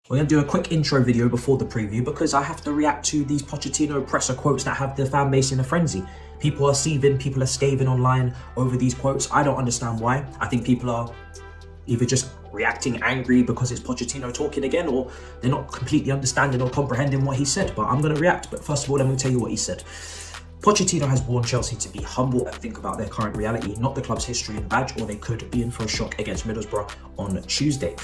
We're going to do a quick intro video before the preview because I have to react to these Pochettino presser quotes that have the fan base in a frenzy. People are seething, people are scathing online over these quotes. I don't understand why. I think people are either just reacting angry because it's Pochettino talking again, or they're not completely understanding or comprehending what he said. But I'm going to react. But first of all, let me tell you what he said. Pochettino has warned Chelsea to be humble and think about their current reality, not the club's history and badge, or they could be in for a shock against Middlesbrough on Tuesday.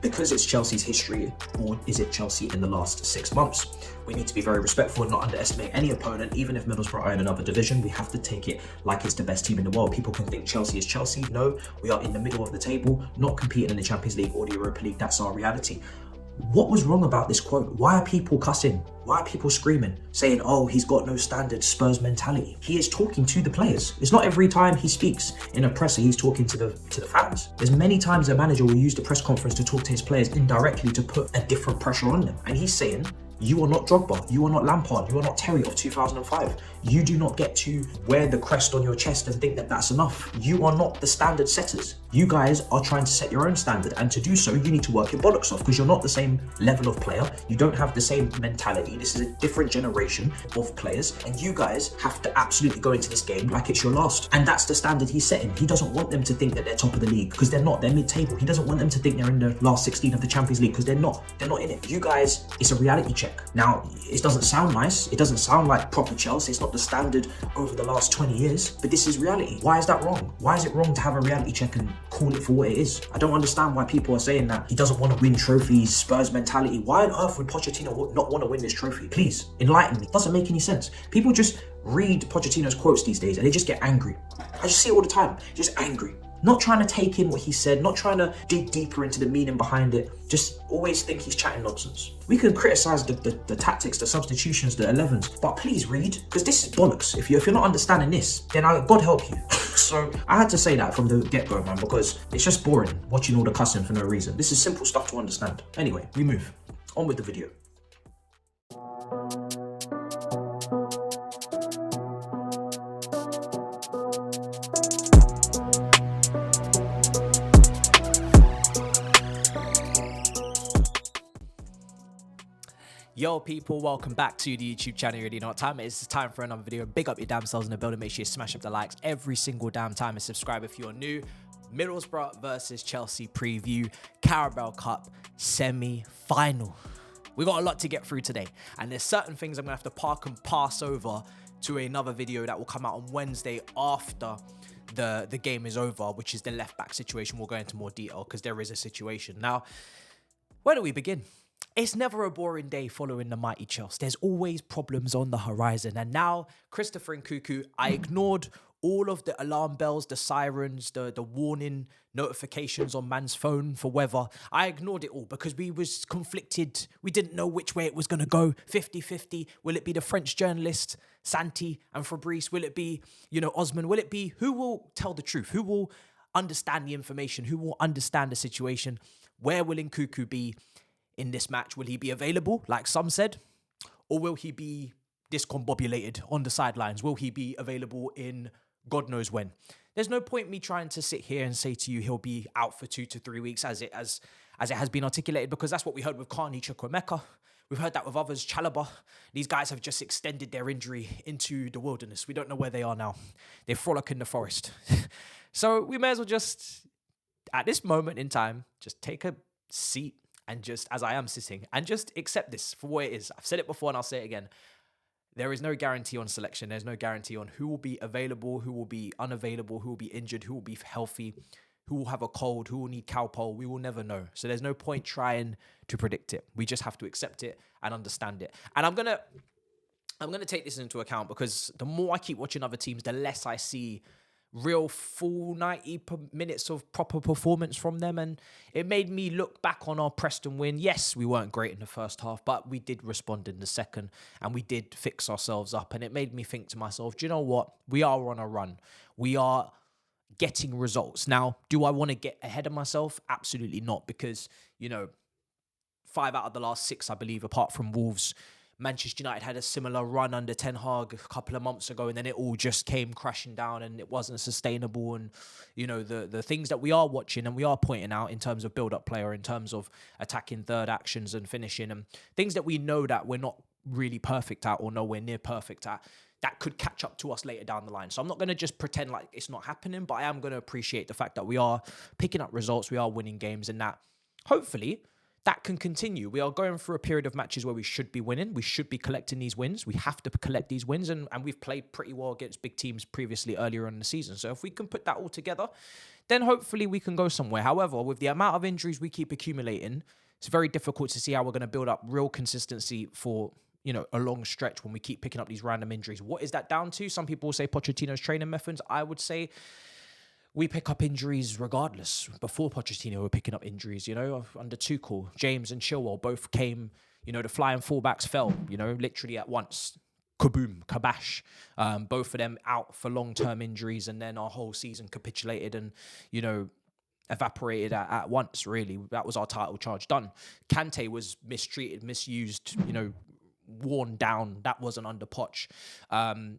Because it's Chelsea's history, or is it Chelsea in the last 6 months? We need to be very respectful and not underestimate any opponent. Even if Middlesbrough are in another division, we have to take it like it's the best team in the world. People can think Chelsea is Chelsea. No, we are in the middle of the table, not competing in the Champions League or the Europa League. That's our reality. What was wrong about this quote? Why are people cussing? Why are people screaming, saying, oh, he's got no standard Spurs mentality? He is talking to the players. It's not every time he speaks in a presser, he's talking to the fans. There's many times a manager will use the press conference to talk to his players indirectly to put a different pressure on them. And he's saying, you are not Drogba, you are not Lampard, you are not Terry of 2005. You do not get to wear the crest on your chest and think that that's enough. You are not the standard setters. You guys are trying to set your own standard, and to do so, you need to work your bollocks off because you're not the same level of player. You don't have the same mentality. This is a different generation of players, and you guys have to absolutely go into this game like it's your last. And that's the standard he's setting. He doesn't want them to think that they're top of the league because they're not. They're mid-table. He doesn't want them to think they're in the last 16 of the Champions League because they're not. They're not in it. You guys, it's a reality check. Now, it doesn't sound nice. It doesn't sound like proper Chelsea. It's not the standard over the last 20 years, but this is reality. Why is that wrong? Why is it wrong to have a reality check and call it for what it is? I don't understand why people are saying that he doesn't want to win trophies, Spurs mentality. Why on earth would Pochettino not want to win this trophy? Please, enlighten me. It doesn't make any sense. People just read Pochettino's quotes these days and they just get angry. I just see it all the time, just angry. Not trying to take in what he said, not trying to dig deeper into the meaning behind it, just always think he's chatting nonsense. We can criticize the tactics, the substitutions, the 11s, but please read, because this is bollocks. If you're not understanding this, then God help you. So I had to say that from the get-go, man, because it's just boring watching all the cussing for no reason. This is simple stuff to understand. Anyway, we move on with the video. Yo people, welcome back to the YouTube channel. You already know what time it is. It's time for another video. Big up your damn selves in the building. Make sure you smash up the likes every single damn time and subscribe if you're new. Middlesbrough versus Chelsea preview, Carabao Cup semi-final. We got a lot to get through today, and there's certain things I'm gonna have to park and pass over to another video that will come out on Wednesday after the game is over, which is the left back situation. We'll go into more detail because there is a situation. Now, where do we begin? It's never a boring day following the mighty Chelsea. There's always problems on the horizon. And now, Christopher Nkunku, I ignored all of the alarm bells, the sirens, the warning notifications on man's phone for weather. I ignored it all because we was conflicted. We didn't know which way it was going to go. 50-50. Will it be the French journalist, Santi and Fabrice? Will it be, Osman? Will it be, who will tell the truth? Who will understand the information? Who will understand the situation? Where will Nkunku be in this match? Will he be available, like some said? Or will he be discombobulated on the sidelines? Will he be available in God knows when? There's no point me trying to sit here and say to you he'll be out for 2 to 3 weeks as it has been articulated, because that's what we heard with Carney Chukwuemeka. We've heard that with others, Chalobah. These guys have just extended their injury into the wilderness. We don't know where they are now. They frolic in the forest. So we may as well just, at this moment in time, just take a seat and just, as I am sitting, and just accept this for what it is. I've said it before and I'll say it again. There is no guarantee on selection. There's no guarantee on who will be available, who will be unavailable, who will be injured, who will be healthy, who will have a cold, who will need cowpole. We will never know. So there's no point trying to predict it. We just have to accept it and understand it. And I'm gonna take this into account, because the more I keep watching other teams, the less I see real full 90 minutes of proper performance from them. And it made me look back on our Preston win. Yes, we weren't great in the first half, but we did respond in the second and we did fix ourselves up. And it made me think to myself, do you know what? We are on a run. We are getting results. Now, do I want to get ahead of myself? Absolutely not, because, 5 out of the last 6, I believe, apart from Wolves, Manchester United had a similar run under Ten Hag a couple of months ago, and then it all just came crashing down and it wasn't sustainable. And, you know, the things that we are watching and we are pointing out in terms of build-up play or in terms of attacking third actions and finishing and things that we know that we're not really perfect at or nowhere near perfect at, that could catch up to us later down the line. So I'm not going to just pretend like it's not happening, but I am going to appreciate the fact that we are picking up results, we are winning games, and that hopefully that can continue. We are going through a period of matches where we should be winning. We should be collecting these wins. We have to collect these wins, and we've played pretty well against big teams previously earlier in the season. So if we can put that all together, then hopefully we can go somewhere. However, with the amount of injuries we keep accumulating, it's very difficult to see how we're going to build up real consistency for, you know, a long stretch when we keep picking up these random injuries. What is that down to? Some people will say Pochettino's training methods. I would say we pick up injuries regardless. Before Pochettino, we were picking up injuries, you know, under Tuchel. James and Chilwell both came, you know, the flying fullbacks fell, you know, literally at once. Kaboom, kabash. Both of them out for long-term injuries, and then our whole season capitulated and, you know, evaporated at once, really. That was our title charge done. Kante was mistreated, misused, you know, worn down. That wasn't under Poch.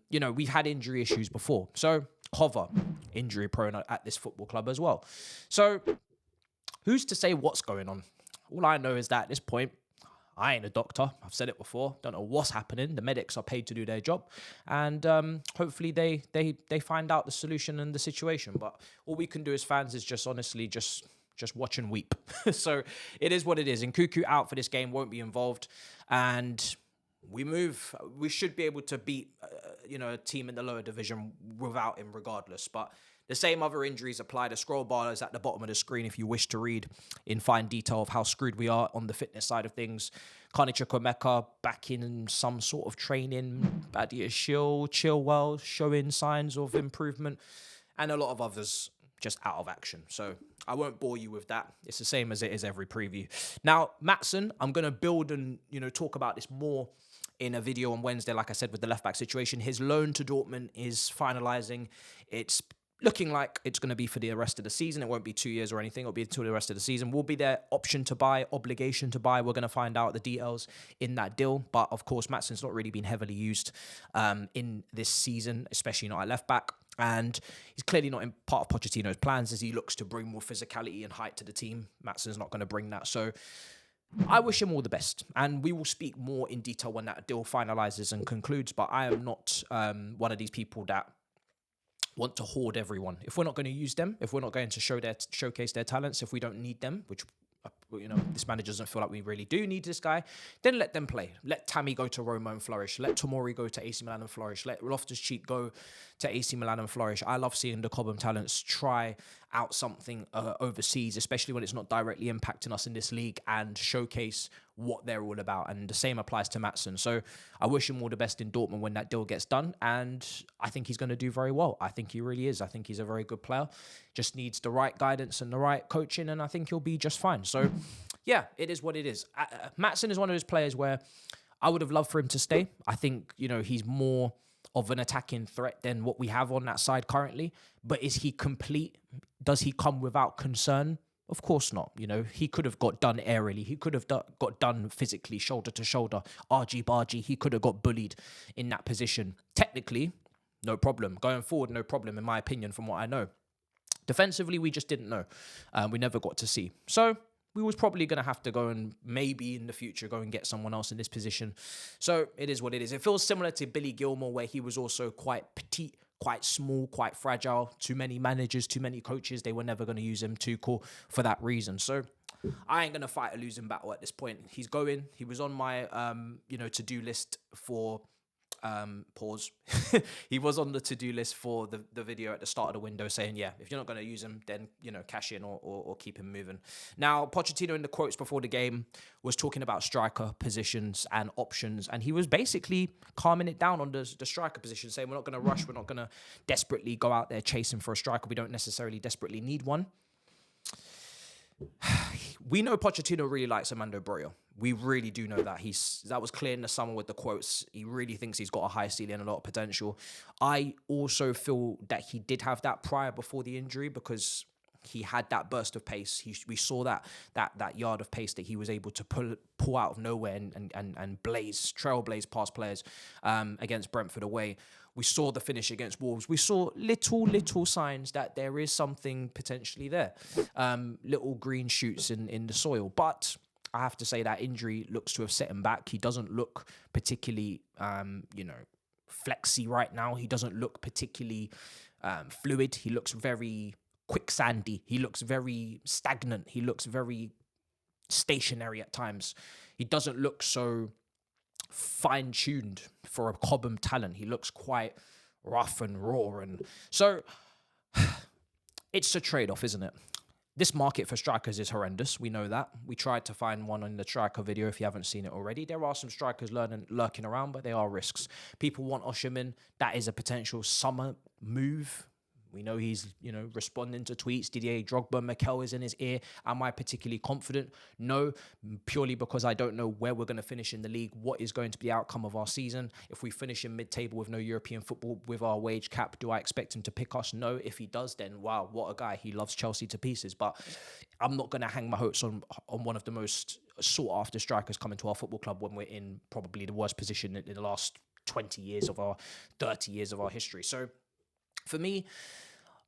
You know, we've had injury issues before. So, Hover, injury prone at this football club as well. So, who's to say what's going on? All I know is that at this point, I ain't a doctor. I've said it before. Don't know what's happening. The medics are paid to do their job. And hopefully they find out the solution and the situation. But all we can do as fans is just honestly just watch and weep. So it is what it is. Nkunku out for this game, won't be involved. And we move. We should be able to beat, you know, a team in the lower division without him regardless. But the same other injuries apply. The scroll bar is at the bottom of the screen if you wish to read in fine detail of how screwed we are on the fitness side of things. Carney Chukwuemeka back in some sort of training. Badia Chilwell showing signs of improvement. And a lot of others just out of action. So I won't bore you with that. It's the same as it is every preview. Now, Maatsen, I'm going to build and, you know, talk about this more in a video on Wednesday, like I said, with the left-back situation. His loan to Dortmund is finalising. It's looking like it's going to be for the rest of the season. It won't be 2 years or anything. It'll be until the rest of the season. Will be their option to buy, obligation to buy. We're going to find out the details in that deal. But, of course, Maatsen's not really been heavily used in this season, especially not at left-back. And he's clearly not in part of Pochettino's plans as he looks to bring more physicality and height to the team. Maatsen's not going to bring that. So I wish him all the best. And we will speak more in detail when that deal finalises and concludes. But I am not one of these people that want to hoard everyone. If we're not going to use them, if we're not going to showcase their talents, if we don't need them, which, you know, this manager doesn't feel like we really do need this guy, then let them play. Let Tammy go to Roma and flourish. Let Tomori go to AC Milan and flourish. Let Loftus-Cheek go to AC Milan and flourish. I love seeing the Cobham talents try out something overseas, especially when it's not directly impacting us in this league, and showcase what they're all about. And the same applies to Maatsen. So I wish him all the best in Dortmund when that deal gets done. And I think he's going to do very well. I think he really is. I think he's a very good player. Just needs the right guidance and the right coaching, and I think he'll be just fine. So yeah, it is what it is. Maatsen is one of those players where I would have loved for him to stay. I think, you know, he's more of an attacking threat than what we have on that side currently. But is he complete? Does he come without concern? Of course not. You know, he could have got done aerially. He could have got done physically, shoulder to shoulder. Argy-bargy, he could have got bullied in that position. Technically, no problem. Going forward, no problem, in my opinion, from what I know. Defensively, we just didn't know. We never got to see. So we was probably going to have to go and maybe in the future go and get someone else in this position. So it is what it is. It feels similar to Billy Gilmore, where he was also quite petite, quite small, quite fragile. Too many managers, too many coaches. They were never going to use him. Too cool for that reason. So I ain't going to fight a losing battle at this point. He's going. He was on my, to-do list for... pause. He was on the to-do list for the video at the start of the window saying, yeah, if you're not going to use him, then, you know, cash in or keep him moving. Now, Pochettino in the quotes before the game was talking about striker positions and options, and he was basically calming it down on the striker position, saying we're not going to rush, we're not going to desperately go out there chasing for a striker. We don't necessarily desperately need one. We know Pochettino really likes Armando Broja. We really do know that. That was clear in the summer with the quotes. He really thinks he's got a high ceiling and a lot of potential. I also feel that he did have that prior before the injury, because he had that burst of pace. We saw that yard of pace that he was able to pull out of nowhere and trailblaze past players against Brentford away. We saw the finish against Wolves. We saw little signs that there is something potentially there, little green shoots in the soil. But I have to say that injury looks to have set him back. He doesn't look particularly, flexy right now. He doesn't look particularly fluid. He looks very quicksandy. He looks very stagnant. He looks very stationary at times. He doesn't look so fine-tuned for a Cobham talent. He looks quite rough and raw. And so it's a trade-off, isn't it? This market for strikers is horrendous. We know that. We tried to find one in the striker video if you haven't seen it already. There are some strikers lurking around, but they are risks. People want Osimhen. That is a potential summer move. We know he's, responding to tweets. Didier Drogba, Mikel is in his ear. Am I particularly confident? No, purely because I don't know where we're going to finish in the league, what is going to be the outcome of our season. If we finish in mid-table with no European football, with our wage cap, do I expect him to pick us? No. If he does, then wow, what a guy. He loves Chelsea to pieces. But I'm not going to hang my hopes on one of the most sought-after strikers coming to our football club when we're in probably the worst position in the last 20 years of our 30 years of our history. So for me,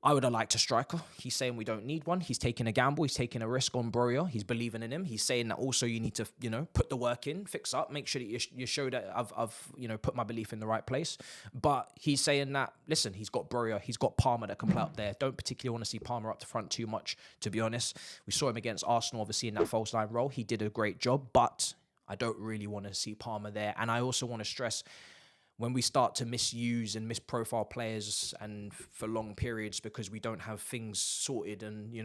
I would have liked a striker. He's saying we don't need one. He's taking a gamble. He's taking a risk on Broja. He's believing in him. He's saying that also you need to, put the work in, fix up, make sure that you show that I've put my belief in the right place. But he's saying that, listen, he's got Broja, he's got Palmer that can play up there. Don't particularly want to see Palmer up the front too much, to be honest. We saw him against Arsenal, obviously, in that false line role. He did a great job, but I don't really want to see Palmer there. And I also want to stress, when we start to misuse and misprofile players and for long periods because we don't have things sorted and,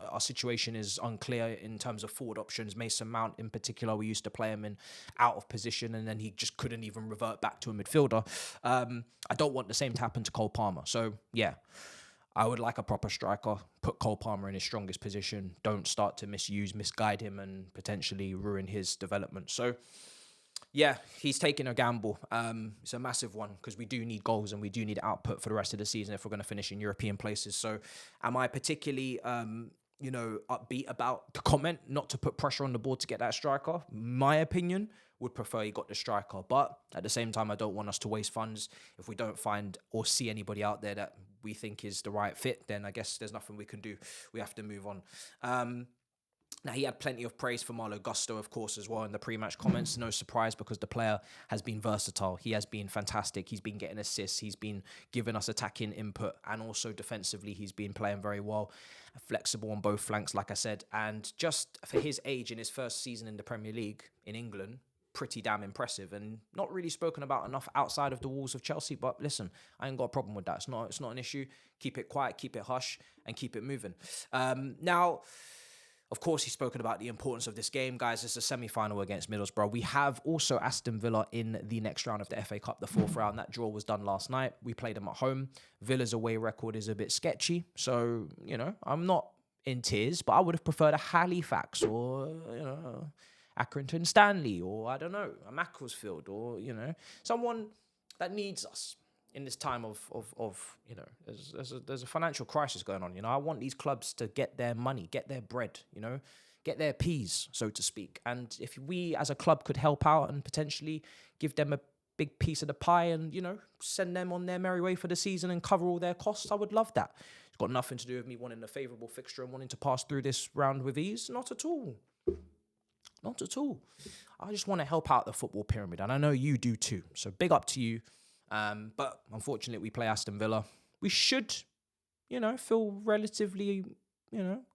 our situation is unclear in terms of forward options. Mason Mount in particular, we used to play him in out of position and then he just couldn't even revert back to a midfielder. I don't want the same to happen to Cole Palmer. So, yeah, I would like a proper striker. Put Cole Palmer in his strongest position. Don't start to misguide him and potentially ruin his development. So, yeah, he's taking a gamble. It's a massive one because we do need goals and we do need output for the rest of the season if we're going to finish in European places. So am I particularly, upbeat about the comment not to put pressure on the board to get that striker? My opinion would prefer he got the striker. But at the same time, I don't want us to waste funds. If we don't find or see anybody out there that we think is the right fit, then I guess there's nothing we can do. We have to move on. Now, he had plenty of praise for Malo Gusto, of course, as well in the pre-match comments. No surprise because the player has been versatile. He has been fantastic. He's been getting assists. He's been giving us attacking input. And also defensively, he's been playing very well. Flexible on both flanks, like I said. And just for his age in his first season in the Premier League in England, pretty damn impressive and not really spoken about enough outside of the walls of Chelsea. But listen, I ain't got a problem with that. It's not an issue. Keep it quiet, keep it hush, and keep it moving. Now, of course, he's spoken about the importance of this game. Guys, it's a semi-final against Middlesbrough. We have also Aston Villa in the next round of the FA Cup, the fourth round. That draw was done last night. We played them at home. Villa's away record is a bit sketchy. So, I'm not in tears, but I would have preferred a Halifax or, Accrington Stanley or, I don't know, a Macclesfield or, someone that needs us in this time of there's a financial crisis going on. I want these clubs to get their money, get their bread, get their peas, so to speak. And if we as a club could help out and potentially give them a big piece of the pie and, send them on their merry way for the season and cover all their costs, I would love that. It's got nothing to do with me wanting a favourable fixture and wanting to pass through this round with ease. Not at all. Not at all. I just want to help out the football pyramid, and I know you do too. So big up to you. But unfortunately, we play Aston Villa. We should, feel relatively,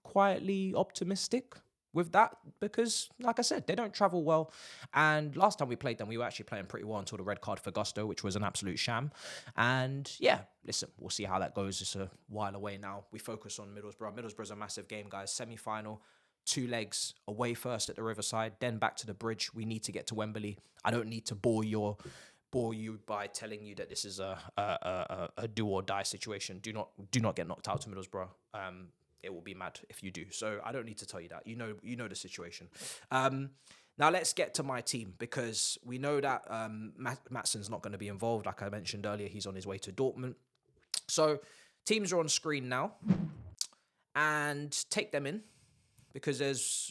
quietly optimistic with that because, like I said, they don't travel well. And last time we played them, we were actually playing pretty well until the red card for Gusto, which was an absolute sham. And yeah, listen, we'll see how that goes. It's a while away now. We focus on Middlesbrough. Middlesbrough's a massive game, guys. Semi-final. 2 legs away first at the Riverside, then back to the Bridge. We need to get to Wembley. I don't need to bore you by telling you that this is a do or die situation. Do not get knocked out to Middlesbrough. It will be mad if you do. So I don't need to tell you that. You know the situation. Now let's get to my team because we know that Maatsen's not going to be involved. Like I mentioned earlier, he's on his way to Dortmund. So teams are on screen now. and take them in, because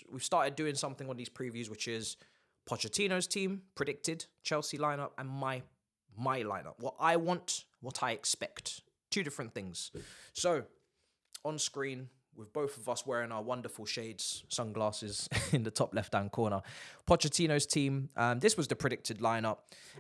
we've started doing something on these previews, which is Pochettino's team, predicted, Chelsea lineup, and my lineup. What I want, what I expect. Two different things. So, on screen, with both of us wearing our wonderful shades, sunglasses in the top left-hand corner. Pochettino's team, this was the predicted lineup,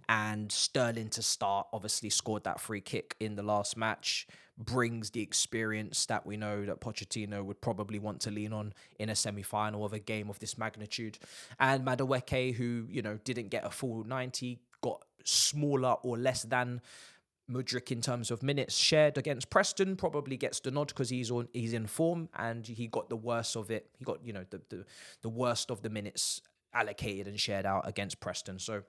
and Sterling to start, obviously scored that free kick in the last match, brings the experience that we know that Pochettino would probably want to lean on in a semi-final of a game of this magnitude. And Madueke, who, didn't get a full 90, got smaller or less than Mudryk in terms of minutes shared against Preston, probably gets the nod because he's in form, and he got the worst of it. He got the worst of the minutes allocated and shared out against Preston. So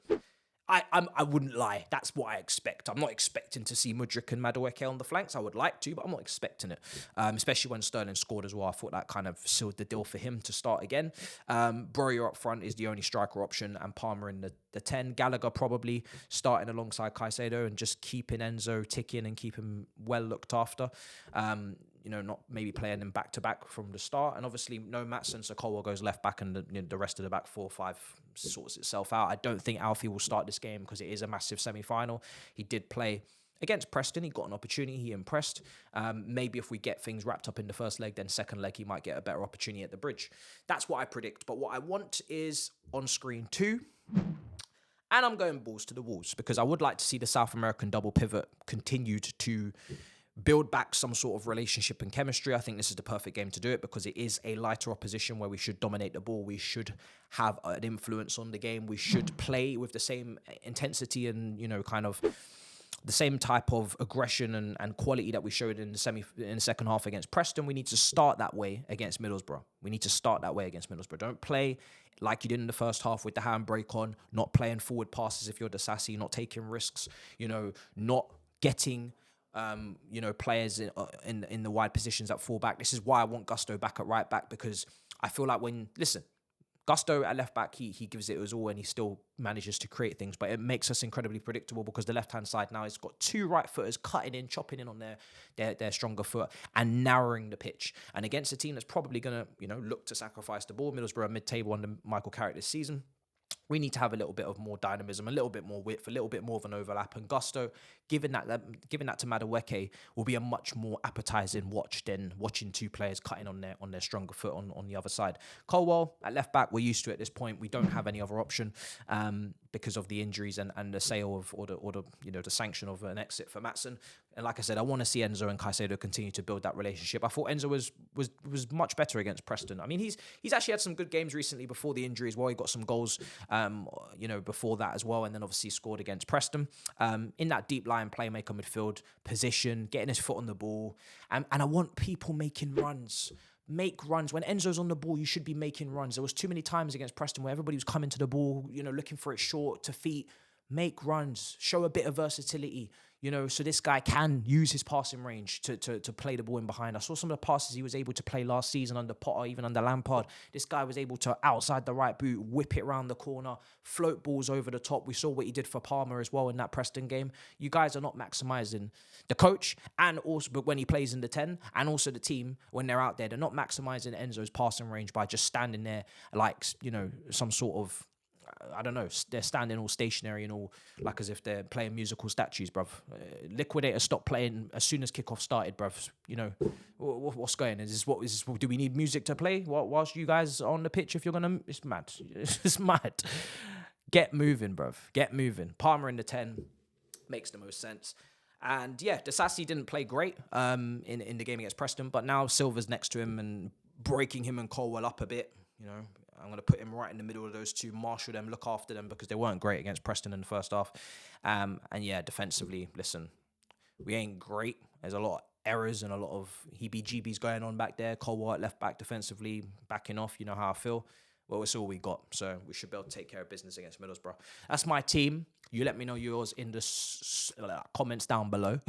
I wouldn't lie. That's what I expect. I'm not expecting to see Mudryk and Madueke on the flanks. I would like to, but I'm not expecting it. Especially when Sterling scored as well. I thought that kind of sealed the deal for him to start again. Broja up front is the only striker option, and Palmer in the 10. Gallagher probably starting alongside Caicedo and just keeping Enzo ticking and keep him well looked after. Not maybe playing them back to back from the start. And obviously, no Maatsen, so Colwell goes left back, and the rest of the back 4-5 sorts itself out. I don't think Alfie will start this game because it is a massive semi-final. He did play against Preston. He got an opportunity. He impressed. Maybe if we get things wrapped up in the first leg, then second leg, he might get a better opportunity at the bridge. That's what I predict. But what I want is on screen 2. And I'm going balls to the walls because I would like to see the South American double pivot continued to build back some sort of relationship and chemistry. I think this is the perfect game to do it because it is a lighter opposition where we should dominate the ball. We should have an influence on the game. We should play with the same intensity and, kind of the same type of aggression and quality that we showed in the second half against Preston. We need to start that way against Middlesbrough. Don't play like you did in the first half with the handbrake on, not playing forward passes if you're Disasi, not taking risks, not getting players in the wide positions at full back. This is why I want Gusto back at right back, because I feel like Gusto at left back, he gives it his all and he still manages to create things, but it makes us incredibly predictable because the left-hand side now has got 2 right footers cutting in, chopping in on their stronger foot and narrowing the pitch. And against a team that's probably going to, look to sacrifice the ball, Middlesbrough mid-table under Michael Carrick this season, we need to have a little bit of more dynamism, a little bit more width, a little bit more of an overlap. And Gusto, giving that to Madueke will be a much more appetizing watch than watching 2 players cutting on their stronger foot on the other side. Colwell at left back, we're used to it at this point. We don't have any other option because of the injuries and the sale of or the sanction of an exit for Maatsen. And like I said, I want to see Enzo and Caicedo continue to build that relationship. I thought Enzo was much better against Preston. I mean, he's actually had some good games recently before the injury as well. He got some goals, before that as well, and then obviously scored against Preston. In that deep line playmaker midfield position, getting his foot on the ball, and I want people making runs. Make runs. When Enzo's on the ball, you should be making runs. There was too many times against Preston where everybody was coming to the ball, looking for it short, to feet. Make runs. Show a bit of versatility, so this guy can use his passing range to play the ball in behind. I saw some of the passes he was able to play last season under Potter, even under Lampard. This guy was able to, outside the right boot, whip it around the corner, float balls over the top. We saw what he did for Palmer as well in that Preston game. You guys are not maximising the coach, and also, but when he plays in the 10, and also the team, when they're out there, they're not maximising Enzo's passing range by just standing there like, some sort of, I don't know, they're standing all stationary and all like as if they're playing musical statues, bruv. Liquidator stopped playing as soon as kickoff started, bruv. What's going on? Do we need music to play whilst you guys are on the pitch? If you're going to, it's mad. It's mad. Get moving, bruv. Get moving. Palmer in the 10 makes the most sense. And yeah, Disasi didn't play great in the game against Preston, but now Silva's next to him and breaking him and Colwell up a bit, I'm going to put him right in the middle of those two, marshal them, look after them, because they weren't great against Preston in the first half. And yeah, defensively, listen, we ain't great. There's a lot of errors and a lot of heebie-jeebies going on back there. Colwell at left back defensively, backing off, you know how I feel. Well, it's all we got, so we should be able to take care of business against Middlesbrough. That's my team. You let me know yours in the comments down below.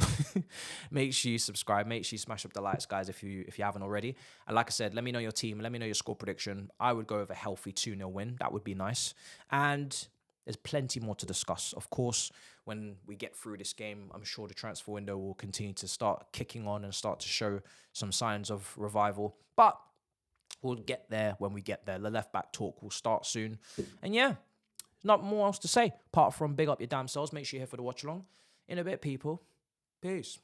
Make sure you subscribe. Make sure you smash up the likes, guys, if you haven't already. And like I said, let me know your team. Let me know your score prediction. I would go with a healthy 2-0 win. That would be nice. And there's plenty more to discuss. Of course, when we get through this game, I'm sure the transfer window will continue to start kicking on and start to show some signs of revival. But we'll get there when we get there. The left-back talk will start soon. And yeah, not more else to say, apart from big up your damn selves. Make sure you're here for the watch-along. In a bit, people. Peace.